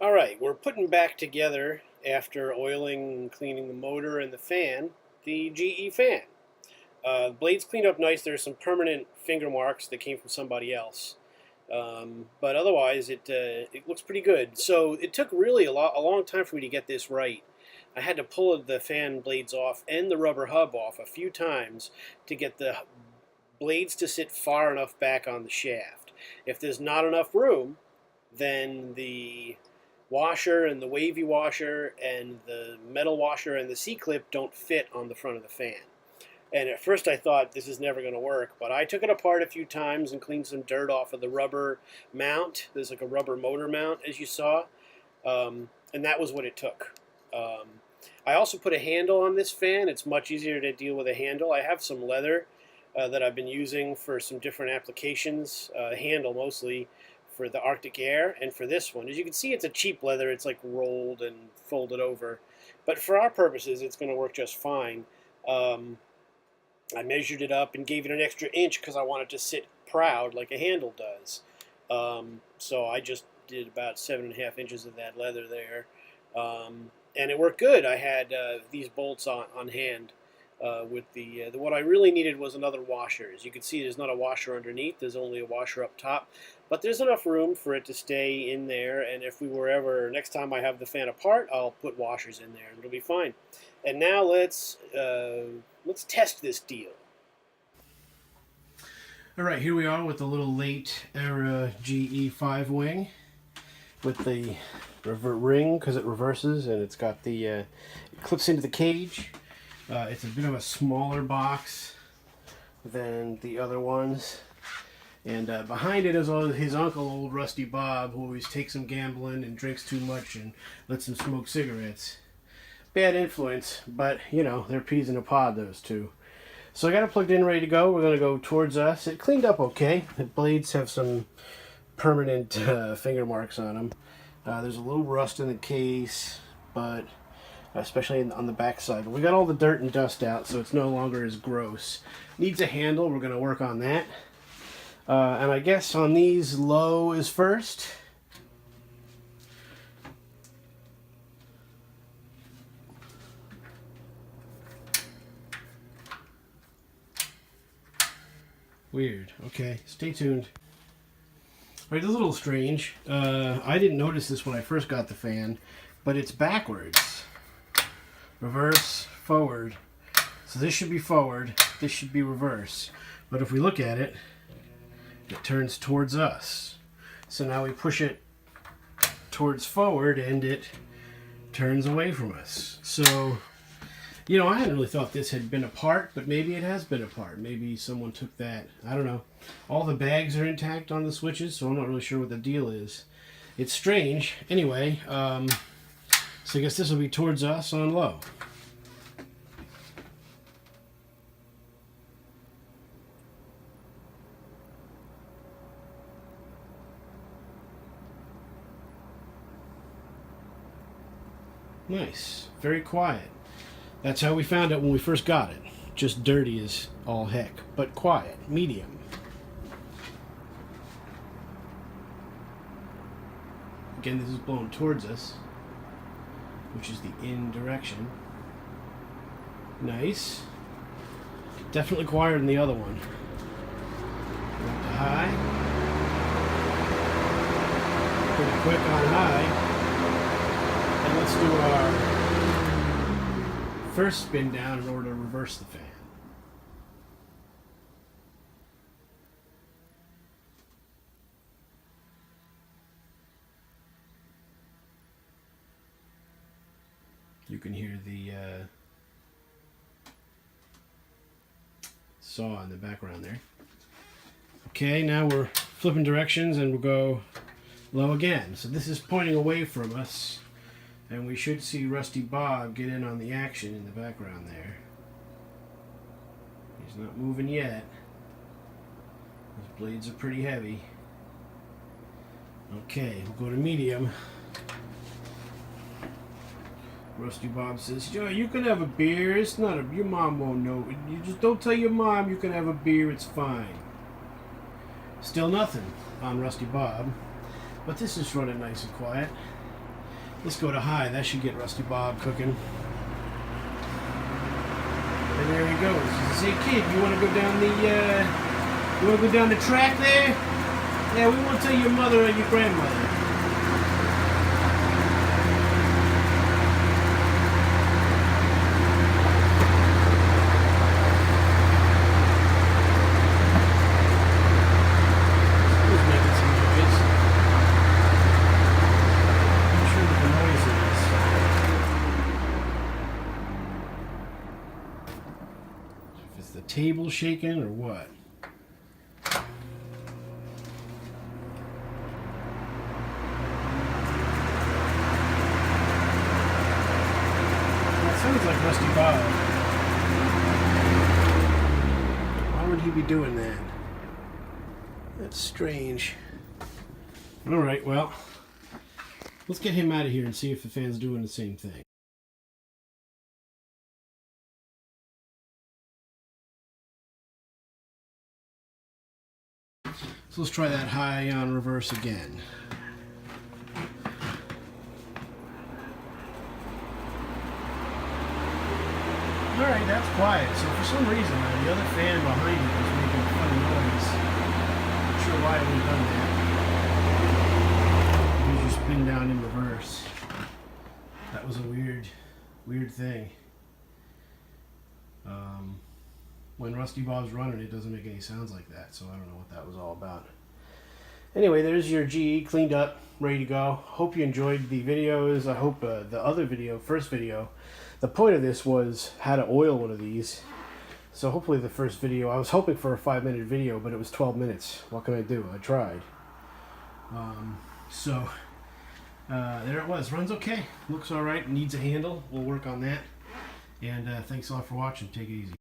All right, we're putting back together after oiling and cleaning the motor and the fan, the GE fan. The blade's cleaned up nice. There's some permanent finger marks that came from somebody else, but otherwise it looks pretty good. So it took really a long time for me to get this right. I had to pull the fan blades off and the rubber hub off a few times to get the blades to sit far enough back on the shaft. If there's not enough room, then the washer and the wavy washer and the metal washer and the C-clip don't fit on the front of the fan. And at first I thought this is never going to work, but I took it apart a few times and cleaned some dirt off of the rubber mount. There's like a rubber motor mount, as you saw, and that was what it took. I also put a handle on this fan. It's much easier to deal with a handle. I have some leather that I've been using for some different applications, handle mostly, for the Arctic Air and for this one. As you can see, it's a cheap leather. It's like rolled and folded over. But for our purposes, it's going to work just fine. I measured it up and gave it an extra inch because I wanted to sit proud like a handle does. So I just did about 7.5 inches of that leather there. And it worked good. I had these bolts on hand. With what I really needed was another washer. As you can see, there's not a washer underneath. There's only a washer up top. But there's enough room for it to stay in there. And if we were ever, next time I have the fan apart, I'll put washers in there and it'll be fine. And now let's test this deal. All right, here we are with the little late era GE5 wing with the revert ring because it reverses and it's got the it clips into the cage. It's a bit of a smaller box than the other ones. And behind it is his uncle, old Rusty Bob, who always takes him gambling and drinks too much and lets him smoke cigarettes. Bad influence, but, you know, they're peas in a pod, those two. So I got it plugged in, ready to go. We're going to go towards us. It cleaned up okay. The blades have some permanent finger marks on them. There's a little rust in the case, but especially on the back side. But we got all the dirt and dust out, so it's no longer as gross. Needs a handle. We're going to work on that. And I guess on these, low is first. Weird. Okay, stay tuned. All right, this is a little strange. I didn't notice this when I first got the fan, but it's backwards. Reverse, forward. So this should be forward, this should be reverse. But if we look at it, it turns towards us. So now we push it towards forward and it turns away from us. So, you know, I hadn't really thought this had been apart, but maybe it has been apart. Maybe someone took that. I don't know. All the bags are intact on the switches, so I'm not really sure what the deal is. It's strange. Anyway, so I guess this will be towards us on low. Nice. Very quiet. That's how we found it when we first got it. Just dirty as all heck, but quiet. Medium. Again, this is blowing towards us, which is the in direction. Nice. Definitely quieter than the other one. Up to high. Pretty quick on high. And let's do our first spin down in order to reverse the fan. You can hear the saw in the background there. Okay, now we're flipping directions and we'll go low again. So this is pointing away from us. And we should see Rusty Bob get in on the action in the background there. He's not moving yet. His blades are pretty heavy. Okay, we'll go to medium. Rusty Bob says, "Joe, you can have a beer. It's not a... Your mom won't know. You just don't tell your mom you can have a beer. It's fine." Still nothing on Rusty Bob. But this is running nice and quiet. Let's go to high. That should get Rusty Bob cooking. And there he goes. Say, kid, you want to go down the track there? Yeah, we want to tell your mother and your grandmother. He's making some noise. I'm not sure what the noise is. If it's the table shaking or what. Sounds like Rusty Bob. Why would he be doing that? That's strange. Alright, well, let's get him out of here and see if the fan's doing the same thing. So let's try that high on reverse again. Alright, that's quiet. So for some reason, the other fan behind it was making a funny noise. Not sure why it would have done that. Maybe you spin down in reverse. That was a weird thing. When Rusty Bob's running, it doesn't make any sounds like that, so I don't know what that was all about. Anyway, there's your GE cleaned up, ready to go. Hope you enjoyed the videos. I hope the other video, first video, the point of this was how to oil one of these. So hopefully the first video, I was hoping for a 5-minute video, but it was 12 minutes. What can I do? I tried. There it was. Runs okay. Looks all right. Needs a handle. We'll work on that. And thanks a lot for watching. Take it easy.